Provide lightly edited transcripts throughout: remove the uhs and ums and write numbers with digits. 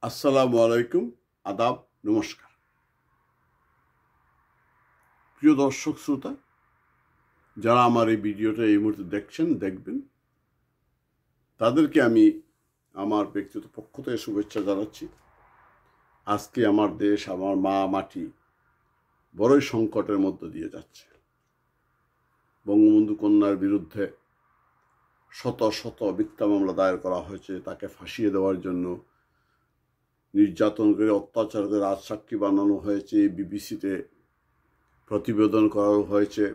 আসসালামু আলাইকুম, আদাব, নমস্কার। প্রিয় দর্শক শ্রোতা, যারা আমার এই ভিডিওটা এই মুহূর্তে দেখবেন, তাদেরকে আমি আমার ব্যক্তিগত পক্ষ থেকে শুভেচ্ছা জানাচ্ছি। আজকে আমার দেশ, আমার মা মাটি বড়ই সংকটের মধ্য দিয়ে যাচ্ছে। বঙ্গবন্ধু কন্যার বিরুদ্ধে শত শত মিথ্যা মামলা দায়ের করা হয়েছে, তাকে ফাঁসিয়ে দেওয়ার জন্য নির্যাতন করে, অত্যাচার করে রাজসাক্ষী বানানো হয়েছে, বিবিসিতে প্রতিবেদন করা হয়েছে।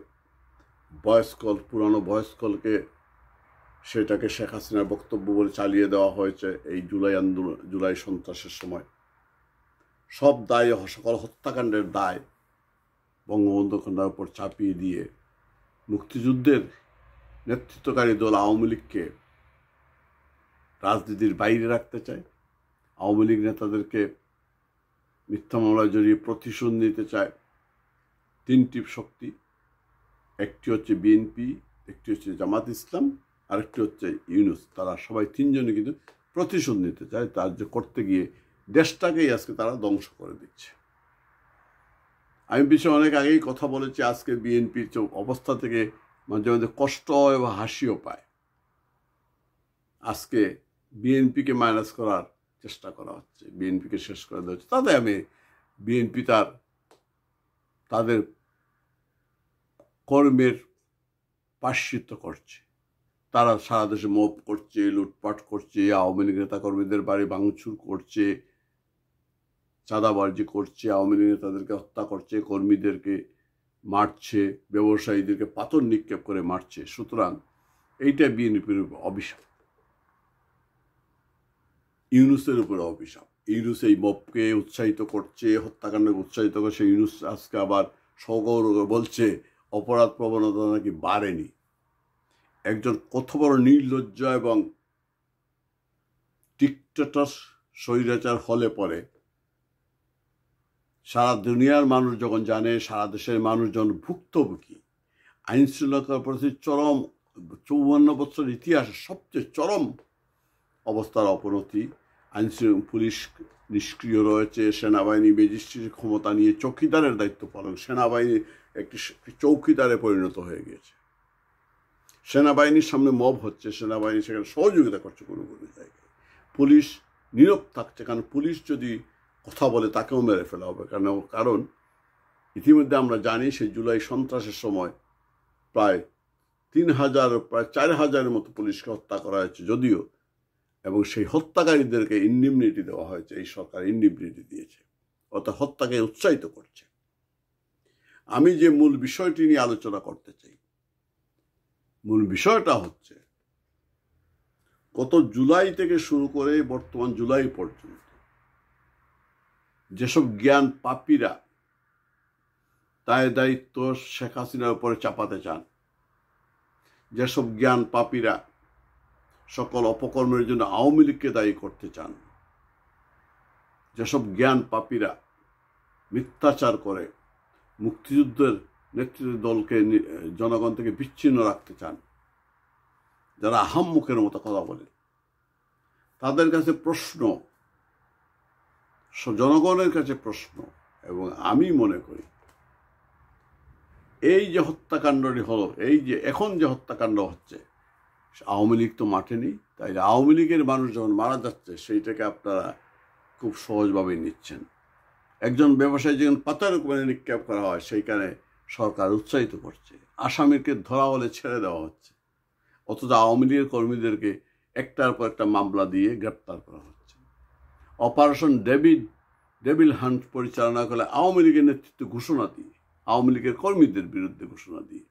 পুরানো ভয়েস কলকে সেটাকে শেখ হাসিনার বক্তব্য বলে চালিয়ে দেওয়া হয়েছে এই জুলাই সন্ত্রাসের সময়। সব দায়, সকল হত্যাকাণ্ডের দায় বঙ্গবন্ধু কন্যার উপর চাপিয়ে দিয়ে মুক্তিযুদ্ধের নেতৃত্বকারী দল আওয়ামী লীগকে রাজনীতির বাইরে রাখতে চায়। আওয়ামী লীগ নেতাদেরকে মিথ্যা মামলায় জড়িয়ে প্রতিশোধ নিতে চায় তিনটি শক্তি। একটি হচ্ছে বিএনপি, একটি হচ্ছে জামাত ইসলাম, আরেকটি হচ্ছে ইউনূস। তারা সবাই তিনজনে কিন্তু প্রতিশোধ নিতে চায়। তার যে করতে গিয়ে দেশটাকেই আজকে তারা ধ্বংস করে দিচ্ছে। আমি বিষয়ে অনেক আগেই কথা বলেছি। আজকে বিএনপির অবস্থা থেকে মাঝে মাঝে কষ্ট এবং হাসিও পায়। আজকে বিএনপিকে মাইনাস করার চেষ্টা করা হচ্ছে, বিএনপিকে শেষ করে দেওয়া হচ্ছে। তাতে আমি বিএনপি তাদের কর্মের পাশ্চিত্য করছে। তারা সারা দেশে মব করছে, লুটপাট করছে, আওয়ামী লীগ নেতা কর্মীদের বাড়ি ভাঙচুর করছে, চাঁদাবাজি করছে, আওয়ামী লীগ নেতাদেরকে হত্যা করছে, কর্মীদেরকে মারছে, ব্যবসায়ীদেরকে পাথর নিক্ষেপ করে মারছে। সুতরাং এইটা বিএনপির অভিশাপ, ইউনূসের উপরে অভিশাপ। ইউনূস এই মবকে উৎসাহিত করছে, হত্যাকাণ্ডকে উৎসাহিত করছে। ইউনূস আজকে আবার সগৌরবে বলছে অপরাধ প্রবণতা নাকি বাড়েনি। একজন কত বড় নির্লজ্জ এবং ডিক্টেটর স্বৈরাচার হলে পরে সারা দুনিয়ার মানুষ যখন জানে, সারা দেশের মানুষ যখন ভুক্তভোগী, আইন শৃঙ্খলার প্রতি চরম 54 বছর ইতিহাসে সবচেয়ে চরম অবস্থার অবনতি, পুলিশ নিষ্ক্রিয় রয়েছে, সেনাবাহিনী ম্যাজিস্ট্রেটের ক্ষমতা নিয়ে চৌকিদারের দায়িত্ব পালন, সেনাবাহিনী একটি চৌকিদারে পরিণত হয়ে গিয়েছে। সেনাবাহিনীর সামনে মব হচ্ছে, সেনাবাহিনী সেখানে সহযোগিতা করছে কোনো কোনো জায়গায়। পুলিশ নীরব থাকছে, কারণ পুলিশ যদি কথা বলে তাকেও মেরে ফেলা হবে। কারণ ইতিমধ্যে আমরা জানি সেই জুলাই সন্ত্রাসের সময় প্রায় 4,000 মতো পুলিশকে হত্যা করা হয়েছে যদিও, এবং সেই হত্যাকারীদেরকে ইন্ডিমনিটি দেওয়া হয়েছে। এই সরকার ইন্ডিমনিটি দিয়েছে, অর্থাৎ হত্যাকে উৎসাহিত করছে। আমি যে মূল বিষয়টি নিয়ে আলোচনা করতে চাই, মূল বিষয়টা হচ্ছে গত জুলাই থেকে শুরু করে বর্তমান জুলাই পর্যন্ত যেসব জ্ঞান পাপীরা দায়িত্ব শেখ হাসিনার উপরে চাপাতে চান, যেসব জ্ঞান পাপীরা সকল অপকর্মের জন্য আওয়ামী লীগকে দায়ী করতে চান, যেসব জ্ঞান পাপীরা মিথ্যাচার করে মুক্তিযুদ্ধের নেতৃত্ব দলকে জনগণ থেকে বিচ্ছিন্ন রাখতে চান, যারা আহাম্মুখের মতো কথা বলে, তাদের কাছে প্রশ্ন, জনগণের কাছে প্রশ্ন। এবং আমি মনে করি এই যে হত্যাকাণ্ডটি হলো, এই যে এখন যে হত্যাকাণ্ড হচ্ছে, আওয়ামী লীগ তো মাঠে নেই। তাই আওয়ামী লীগের মানুষ যখন মারা যাচ্ছে সেইটাকে আপনারা খুব সহজভাবে নিচ্ছেন। একজন ব্যবসায়ী যখন পাথরের উপরে নিক্ষেপ করা হয় সেইখানে সরকার উৎসাহিত করছে, আসামিকে ধরা হলে ছেড়ে দেওয়া হচ্ছে, অথচ আওয়ামী লীগের কর্মীদেরকে একটার পর একটা মামলা দিয়ে গ্রেপ্তার করা হচ্ছে। অপারেশন ডেভিল হান্ট পরিচালনা করে আওয়ামী লীগের নেতৃত্বে ঘোষণা দিয়ে, আওয়ামী লীগের কর্মীদের বিরুদ্ধে ঘোষণা দিয়ে,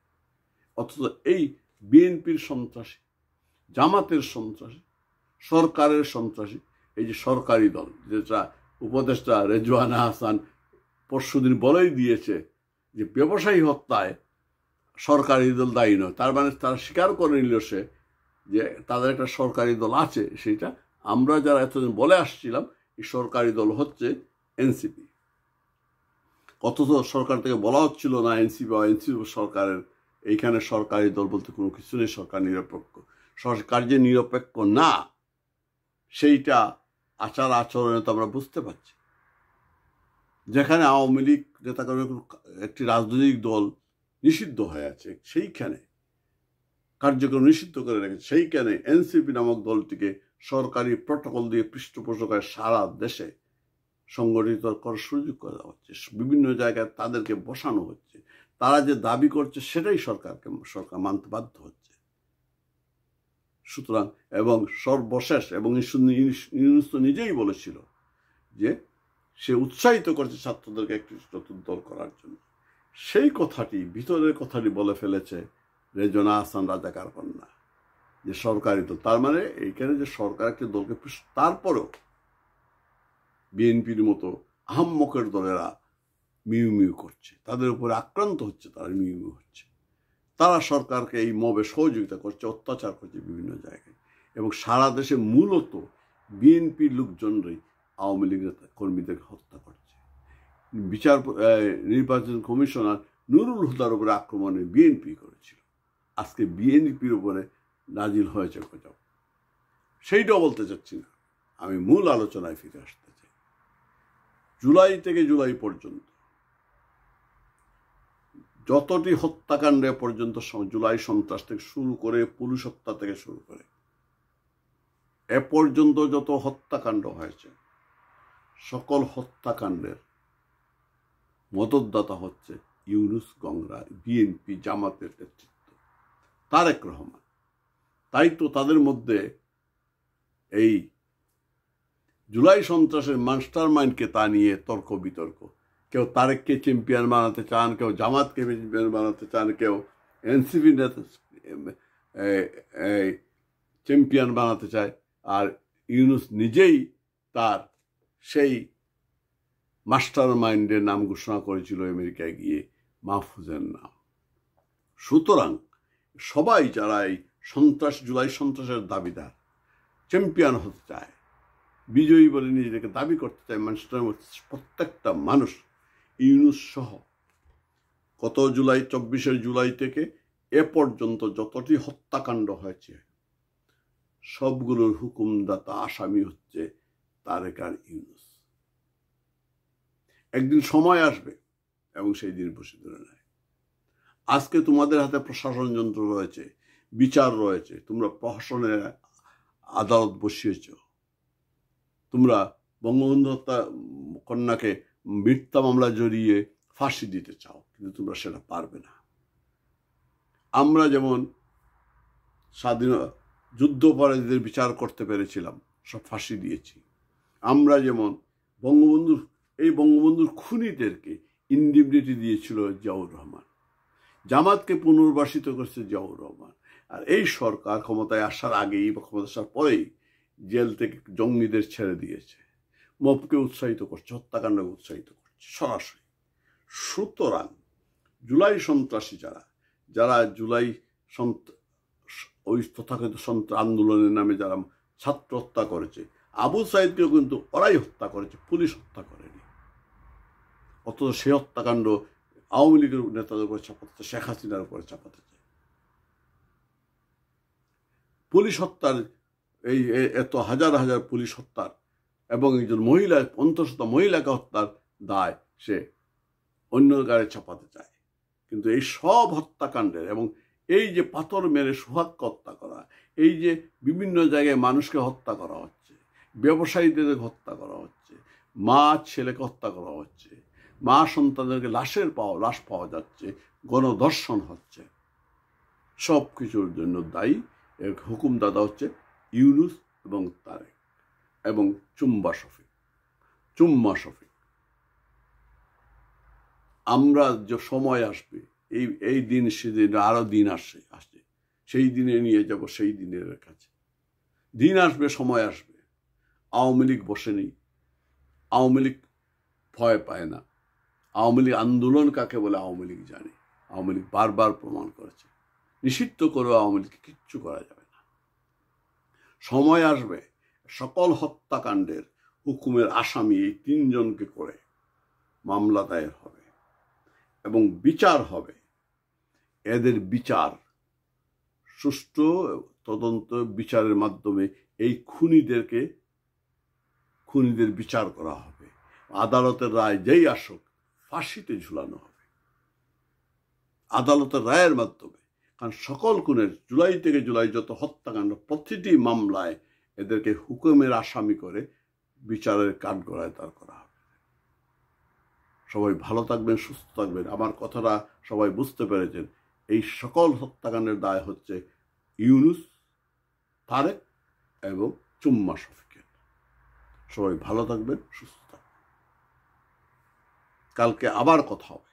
অথচ এই বিএনপির সন্ত্রাসী, জামাতের সন্ত্রাসী, সরকারের সন্ত্রাসী, এই যে সরকারি দল, যেটা উপদেষ্টা রেজওয়ানা হাসান পরশুদিন বলেই দিয়েছে যে ব্যবসায়ী হত্যায় সরকারি দল দায়ী নয়। তার মানে তারা স্বীকার করে নিল সে যে তাদের একটা সরকারি দল আছে। সেটা আমরা যারা এতদিন বলে আসছিলাম এই সরকারি দল হচ্ছে এনসিপি, অথচ সরকার থেকে বলা হচ্ছিল না এনসিপি বা এনসিপি সরকারের এইখানে সরকারি দল বলতে কোনো কিছু নেই, সরকার নিরপেক্ষ। সরকার যে নিরপেক্ষ না সেইটা আচার আচরণে তো আমরা বুঝতে পারছি। যেখানে আওয়ামী লীগ নেতাকর্মী একটি রাজনৈতিক দল নিষিদ্ধ হয়ে আছে, সেইখানে কার্যক্রম নিষিদ্ধ করে রেখেছে, সেইখানে এনসিপি নামক দলটিকে সরকারি প্রটোকল দিয়ে পৃষ্ঠপোষকায় সারা দেশে সংগঠিত করার সুযোগ করা হচ্ছে। বিভিন্ন জায়গায় তাদেরকে বসানো হচ্ছে। তারা যে দাবি করছে সেটাই সরকার মানতে বাধ্য হচ্ছে। সুতরাং এবং সর্বশেষ এবং ইউনূস তো নিজেই বলেছিল যে সে উৎসাহিত করছে ছাত্রদেরকে একটি নতুন দল করার জন্য। সেই কথাটি, ভিতরের কথাটি বলে ফেলেছে রেজনা আহসান রাজাকার কন্যা, যে সরকারি দল। তার মানে এইখানে যে সরকার একটি দলকে, তারপরেও বিএনপির মতো আহাম্মকের দলেরা মিউ মিউ করছে, তাদের উপরে আক্রান্ত হচ্ছে, তারা মিউ মিউ হচ্ছে। তারা সরকারকে এই মবে সহযোগিতা করছে, অত্যাচার করছে বিভিন্ন জায়গায়, এবং সারা দেশে মূলত বিএনপির লোকজনরাই আওয়ামী লীগের কর্মীদেরকে হত্যা করছে। নির্বাচন কমিশনার নুরুল হুদার উপরে আক্রমণে বিএনপি করেছিল, আজকে বিএনপির উপরে নাজিল হয়েছে কোথাও। সেইটাও বলতে চাচ্ছি না, আমি মূল আলোচনায় ফিরে আসতে চাই। জুলাই থেকে জুলাই পর্যন্ত যতটি হত্যাকাণ্ডে পর্যন্ত, জুলাই সন্ত্রাস থেকে শুরু করে, পুলিশ হত্যা থেকে শুরু করে এ পর্যন্ত যত হত্যাকাণ্ড হয়েছে, সকল হত্যাকাণ্ডের মদতদাতা হচ্ছে ইউনূস গংরা, বিএনপি জামাতের নেতৃত্ব, তারেক রহমান। তাই তো তাদের মধ্যে এই জুলাই সন্ত্রাসের মাস্টার মাইন্ডকে তা নিয়ে তর্ক বিতর্ক। কেউ তারেককে চ্যাম্পিয়ন বানাতে চান, কেউ জামাতকে চ্যাম্পিয়ন বানাতে চান, কেউ এনসিপি চ্যাম্পিয়ন বানাতে চায়। আর ইউনূস নিজেই তার সেই মাস্টার মাইন্ডের নাম ঘোষণা করেছিল আমেরিকায় গিয়ে, মাহফুজের নাম। সুতরাং সবাই যারা এই জুলাই সন্ত্রাসের দাবিদার, চ্যাম্পিয়ন হতে চায়, বিজয়ী বলে নিজেদেরকে দাবি করতে চায়, মানুষের প্রত্যেকটা মানুষ, ইউনূস সহ, গত 24 জুলাই থেকে এ পর্যন্ত যতটি হত্যাকাণ্ড হয়েছে সবগুলোর হুকুমদাতা আসামি হচ্ছে তারেক আর ইউনূস। একদিন সময় আসবে এবং সেই দিন বসে ধরে নেয়। আজকে তোমাদের হাতে প্রশাসন যন্ত্র রয়েছে, বিচার রয়েছে, তোমরা প্রশাসনের আদালত বসিয়েছ, তোমরা বঙ্গবন্ধু হত্যা কন্যাকে মিথ্যা মামলা জড়িয়ে ফাঁসি দিতে চাও, কিন্তু তোমরা সেটা পারবে না। আমরা যেমন যুদ্ধপরাধীদের বিচার করতে পেরেছিলাম, সব ফাঁসি দিয়েছি। আমরা যেমন বঙ্গবন্ধুর খুনিদেরকে ইনডিমনিটি দিয়েছিল জিয়াউর রহমান, জামাতকে পুনর্বাসিত করছে জিয়াউর রহমান। আর এই সরকার ক্ষমতায় আসার আগেই বা ক্ষমতা আসার পরেই জেল থেকে জঙ্গিদের ছেড়ে দিয়েছে, মবকে উৎসাহিত করছে, হত্যাকাণ্ডকে উৎসাহিত করছে সরাসরি। সুতরাং জুলাই সন্ত্রাসী যারা জুলাই ওই তথাকথিত আন্দোলনের নামে যারা ছাত্র হত্যা করেছে, আবু সাইদকেও কিন্তু ওরাই হত্যা করেছে, পুলিশ হত্যা করেনি। অথচ সে হত্যাকাণ্ড আওয়ামী লীগের নেতাদের উপরে চাপাতে, শেখ হাসিনার উপরে চাপাতে চায়। পুলিশ হত্যার এত হাজার হাজার পুলিশ হত্যার এবং একজন মহিলা, অন্তঃসত্ত্বা মহিলাকে হত্যার দায় সে অন্য গাড়ি চাপাতে চায়। কিন্তু এই সব হত্যাকাণ্ডের, এবং এই যে পাথর মেরে সোহাগকে হত্যা করা, এই যে বিভিন্ন জায়গায় মানুষকে হত্যা করা হচ্ছে, ব্যবসায়ীদের হত্যা করা হচ্ছে, মা ছেলেকে হত্যা করা হচ্ছে, মা সন্তানদেরকে লাশ পাওয়া যাচ্ছে, গণধর্ষণ হচ্ছে, সব কিছুর জন্য দায়ী এর হুকুমদাতা হচ্ছে ইউনূস এবং তারেক এবং চুম্মা শফিক। আমরা যে সময় আসবে, এই দিন সেদিন আরো দিন আসছে, সেই দিনে নিয়ে যাব, সেই দিনের কাছে দিন আসবে, সময় আসবে। আওয়ামী লীগ বসেনি, আওয়ামী লীগ ভয় পায় না, আওয়ামী লীগ আন্দোলন কাকে বলে আওয়ামী লীগ জানে। আওয়ামী লীগ বারবার প্রমাণ করেছে, নিষিদ্ধ করেও আওয়ামী লীগকে কিচ্ছু করা যাবে না। সময় আসবে, সকল হত্যাকাণ্ডের হুকুমের আসামি এই 3 জনকে করে মামলা দায়ের হবে এবং বিচার হবে। এদের বিচার সুষ্ঠু তদন্ত বিচারের মাধ্যমে এই খুনিদেরকে খুনিদের বিচার করা হবে, আদালতের রায় যেই আসুক ফাঁসিতে ঝুলানো হবে আদালতের রায়ের মাধ্যমে। কারণ সকল খুনের জুলাই থেকে জুলাই যত হত্যাকাণ্ড প্রতিটি মামলায় এদেরকে হুকুমের আসামি করে বিচারের কাঠগড়ায় দাঁড় করা হবে। সবাই ভালো থাকবেন, সুস্থ থাকবেন। আমার কথাটা সবাই বুঝতে পেরেছেন। এই সকল হত্যাকাণ্ডের দায় হচ্ছে ইউনূস, তারেক এবং চুম্মা শফিকের। সবাই ভালো থাকবেন, সুস্থ থাকবেন। কালকে আবার কথা হবে।